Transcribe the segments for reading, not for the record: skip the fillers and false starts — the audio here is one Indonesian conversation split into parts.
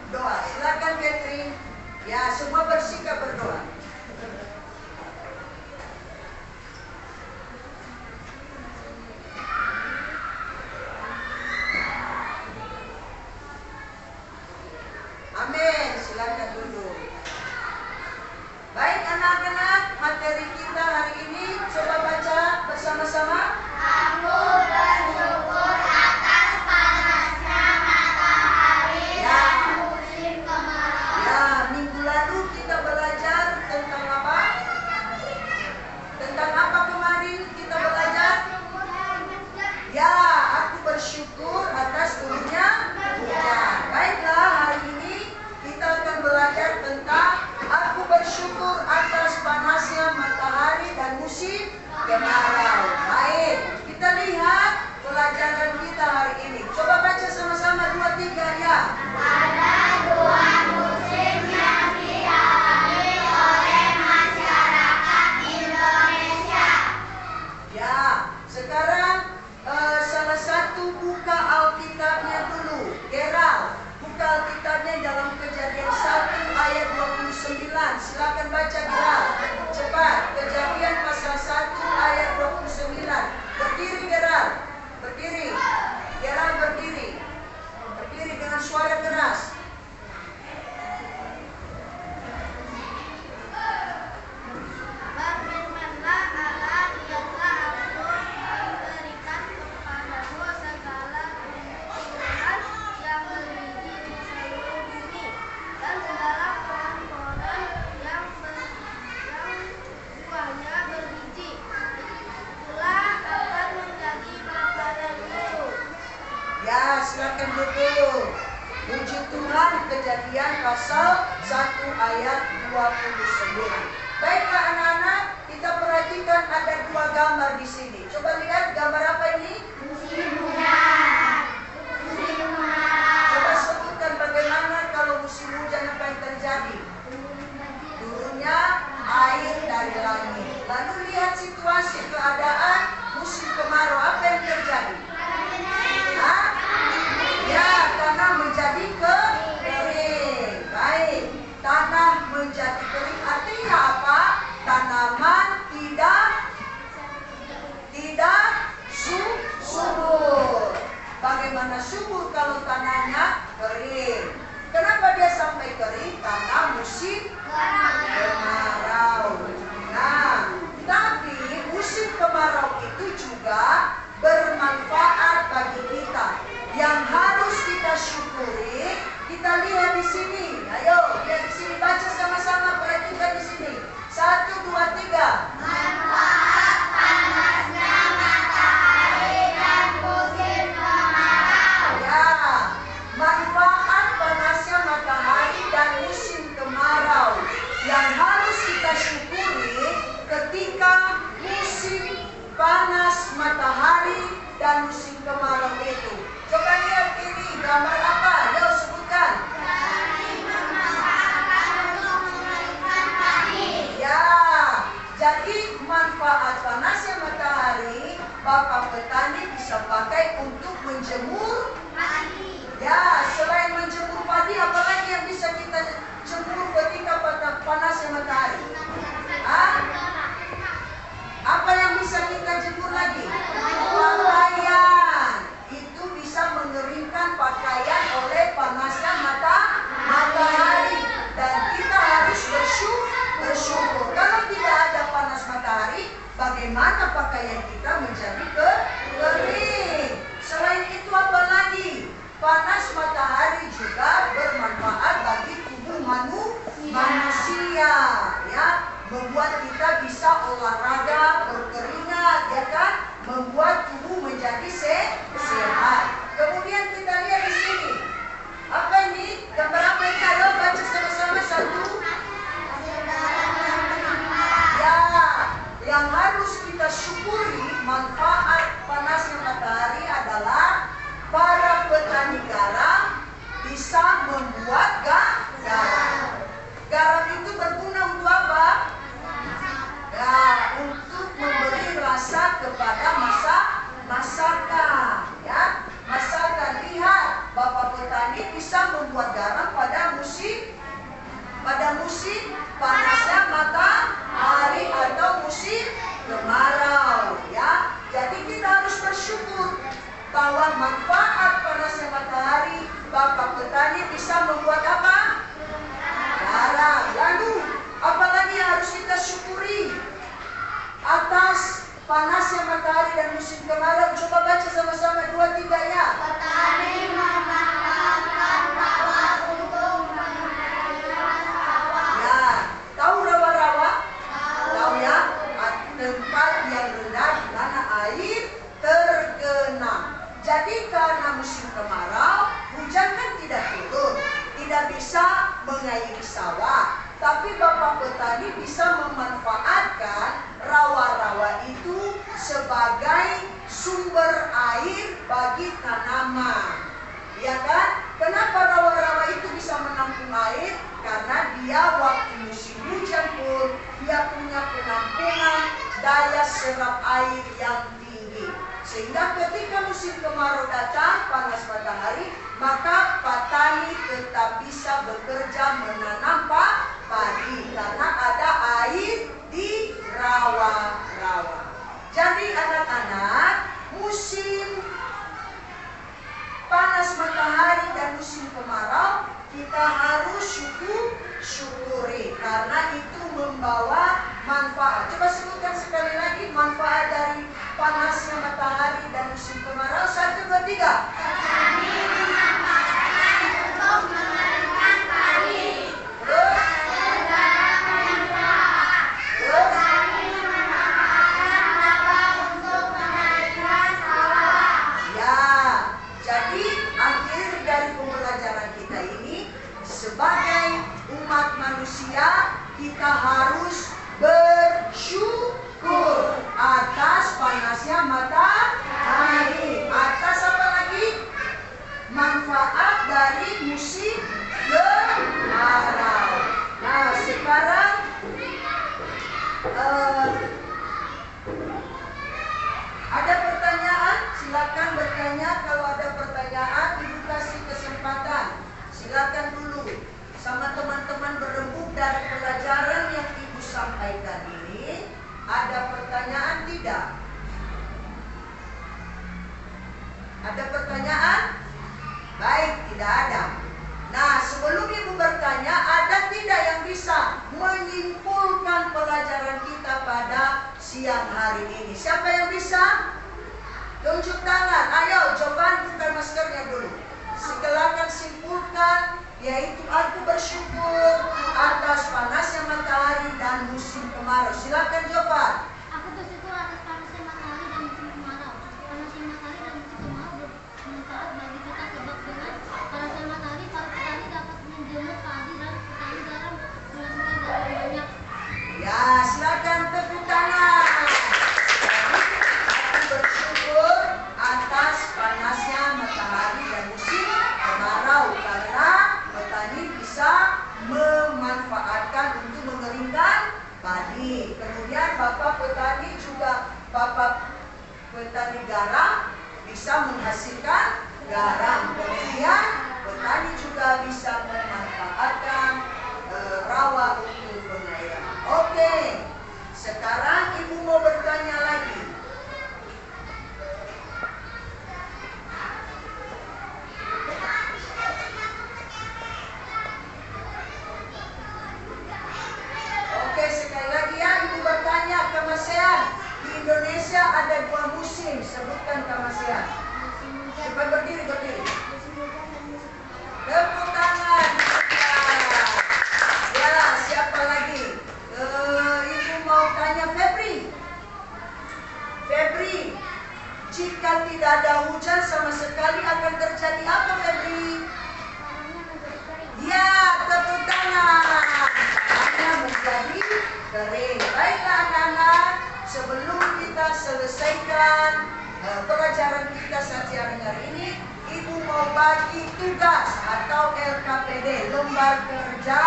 Doa. Silakan Catherine. Ya, semua bersikap berdoa. Amin. Silakan duduk. Baik anak-anak, materi kita hari ini coba baca bersama-sama. Aku bersyukur atas panasnya matahari dan musim kemarau. Ya, minggu lalu kita belajar tentang apa? Tentang apa kemarin kita belajar? Ya, aku bersyukur atas turunnya hujan. Baiklah, hari ini kita akan belajar tentang aku bersyukur atas panasnya matahari dan musim kemarau. Baik, kita lihat pelajaran kita hari ini. Coba baca sama-sama 2, 3 ya. Ada dua musim yang dialami oleh masyarakat Indonesia. Ya, sekarang salah satu buka Alkitabnya dulu. Gerald, buka Alkitabnya dalam Kejadian 1 ayat 29. Silakan baca Gerald. Cepat, Kejadian pasal 1 ayat 29. Berdiri Gerald. Berdiri. Gerald berdiri. Berdiri dengan suara keras. Berfirmanlah Allah, lihatlah aku memberikan kepadamu segala tumbuhan yang berbiji di seluruh bumi dan segala pohon-pohon yang buahnya berbiji. Itulah akan menjadi makananmu. Ya, silakan duduk. Puji Tuhan, Kejadian pasal 1 ayat 29. Baiklah anak-anak, kita perhatikan ada 2 gambar di sini. Coba lihat gambar apa ini? Musim hujan. Musim kemarau. Coba sebutkan bagaimana kalau musim hujan apa yang terjadi? Turunnya air dari langit. Lalu lihat situasi keadaan musim kemarau, apa yang terjadi? Hah? Ya, tanah menjadi kering. Baik, tanah menjadi kering artinya apa? Tanaman tidak subur. Bagaimana subur kalau tanahnya kering? Kenapa dia sampai kering? Karena musim kemarau. Nah, tapi musim kemarau itu juga bermanfaat bagi kita. Yang harus kita syukuri, kita lihat di sini. Ayo, lihat di sini, baca sama-sama, perhatikan di sini. 1, 2, 3. Manfaat panasnya matahari dan musim kemarau. Ya, manfaat panasnya matahari dan musim kemarau yang harus kita syukuri ketika musim panas matahari dan musim kemarau itu. Coba lihat ini, gambar apa? Ayo sebutkan. Ya, jadi manfaat panasnya matahari, Bapak petani bisa pakai untuk menjemur. Ya, selain menjemur padi, apalagi yang bisa kita jemur ketika panasnya matahari? Hah? Apa yang bisa kita jemur lagi? Pakaian. Itu bisa mengeringkan pakaian oleh panasnya matahari. Dan kita harus bersyukur. Kalau tidak ada panas matahari, bagaimana pakaian kita menjadi kering? Selain itu apa lagi? Panas matahari juga bermanfaat bagi tubuh manusia, ya, membuat kita bisa olahraga, berkeringat, ya kan, membuat tubuh menjadi sehat. Kemudian kita lihat di sini, apa ini? Gambar apa ini? Ayo baca sama-sama 1. Ya, yang harus kita syukuri karena musim kemarau, hujan kan tidak turun, tidak bisa mengairi sawah. Tapi Bapak petani bisa memanfaatkan rawa-rawa itu sebagai sumber air bagi tanaman. Ya kan? Kenapa rawa-rawa itu bisa menampung air? Karena dia waktu musim hujan pun dia punya penampungan daya serap air yang tinggi. Sehingga ketika musim kemarau datang, panas matahari, maka petani tetap bisa bekerja menanam padi karena ada air di rawa-rawa. Jadi anak-anak, musim panas matahari dan musim kemarau kita harus syukuri karena itu membawa manfaat. Coba sebutkan sekali lagi manfaat dari panasnya matahari dan musim kemarau. 1, 2, 3. Petani memanfaatkan untuk mengeringkan padi. Terus? Segala manfaat. Terus? Petani memanfaatkan rawa untuk mengeringkan sawah. Ya, jadi akhir dari pembelajaran kita ini, sebagai umat manusia kita harus bersyukur atas panasnya matahari. Atas apa lagi? Manfaat dari musim kemarau. Nah, sekarang ada pertanyaan? Silakan bertanya. Kalau ada pertanyaan, Ibu kasih kesempatan. Silakan dulu sama teman-teman berembuk dari pelajaran yang Ibu sampaikan ini. Ada pertanyaan tidak? Ada pertanyaan? Baik, tidak ada. Nah, sebelum Ibu bertanya, ada tidak yang bisa menyimpulkan pelajaran kita pada siang hari ini? Siapa yang bisa? Tunjuk tangan. Ayo, coba buka maskernya dulu. Silakan simpulkan, yaitu aku bersyukur atas panasnya matahari dan musim kemarau. Silakan coba. Aku bersyukur atas panasnya matahari dan musim kemarau. Panasnya matahari dan musim kemarau bermanfaat bagi kita sebab dengan panasnya matahari para petani dapat menjemur padi dan petani garam menghasilkan garam banyak. Ya, silakan tepuk tangan. Aku bersyukur atas panasnya matahari dan musim kemarau karena petani bisa memanfaatkan untuk mengeringkan padi. Kemudian Bapak petani juga, Bapak petani garam bisa menghasilkan garam. Kemudian petani juga bisa memanfaatkan rawa untuk pengairan. Oke, sekarang Ibu mau bertanya lagi. Oke, sekali lagi ya, Ibu bertanya, Kamasean. Di Indonesia ada 2 musim, sebutkan Kamasean. Cepat berdiri. Tepuk tangan. Ya, siapa lagi? Ibu mau tanya Febri. Febri, jika tidak ada hujan sama sekali akan terjadi apa, Febri? Ya, tepuk tangan. Tanahnya menjadi kering. Baiklah anak-anak, sebelum kita selesaikan pelajaran kita siang hari ini, Ibu mau bagi tugas atau LKPD, lembar kerja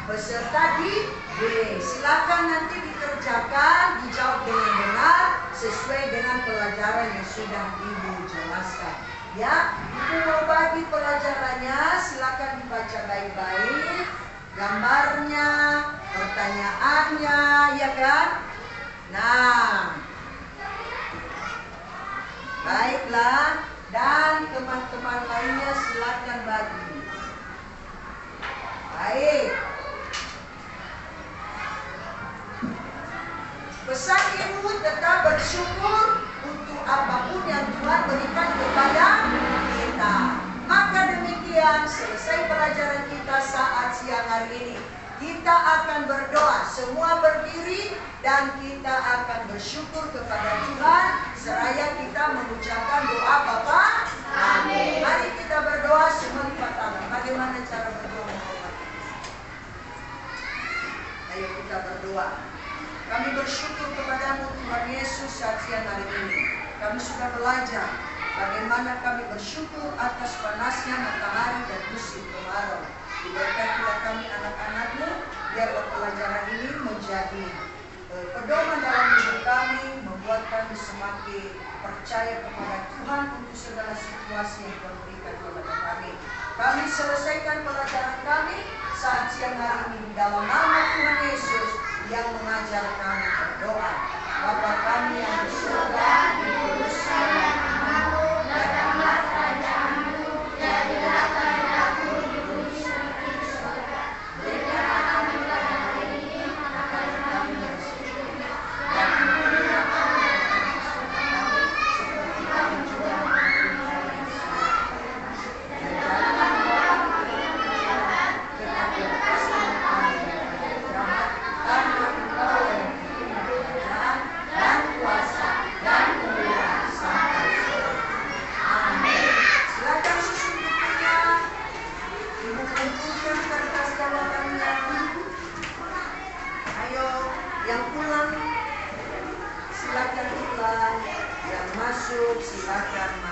peserta di B. Silakan nanti dikerjakan, dijawab dengan benar sesuai dengan pelajaran yang sudah Ibu jelaskan. Ya, Ibu mau bagi pelajarannya, silakan dibaca baik-baik, gambarnya, pertanyaannya, ya kan? Nah, baiklah. Dan teman-teman lainnya silakan bagi. Baik. Pesan Ibu tetap bersyukur untuk apapun yang Tuhan berikan kepada kita. Maka demikian selesai pelajaran kita saat siang hari ini. Kita akan berdoa, semua berdiri dan kita akan bersyukur kepada Tuhan seraya kita mengucapkan doa Bapa Amin. Mari kita berdoa semua lipat tangan. Bagaimana cara berdoa? Ayo kita berdoa. Kami bersyukur kepadamu Tuhan Yesus saat siang hari ini. Kami sudah belajar bagaimana kami bersyukur atas panasnya matahari dan musim kemarau. Diberkatilah kami anak-anakmu, biarlah pelajaran ini menjadi pedoman dalam hidup kami, membuat kami semakin percaya kepada Tuhan untuk segala situasi yang Tuhan berikan kepada kami. Kami selesaikan pelajaran kami saat siang hari ini dalam nama Tuhan Yesus yang mengajar kami berdoa. Bapa kami yang di surga, dikuduskanlah namamu, datanglah kerajaanmu, jadilah kehendakmu di bumi seperti di surga. Berikanlah kami pada hari ini makanan kami yang secukupnya, dan ampunilah kami dosa kami, seperti kami juga mengampuni yang salah kepada kami. Dan janganlah membawa kami ke dalam pencobaan, tetapi lepaskanlah kami daripada jahat. Karena Engkau yang memiliki kerajaan dan kuasa dan kemuliaan sampai selamanya. Amin. Silakan susun bukunya. Ibu kumpulkan kertas jawabannya. Ayo, yang pulang silakan pulang, yang masuk silakan masuk.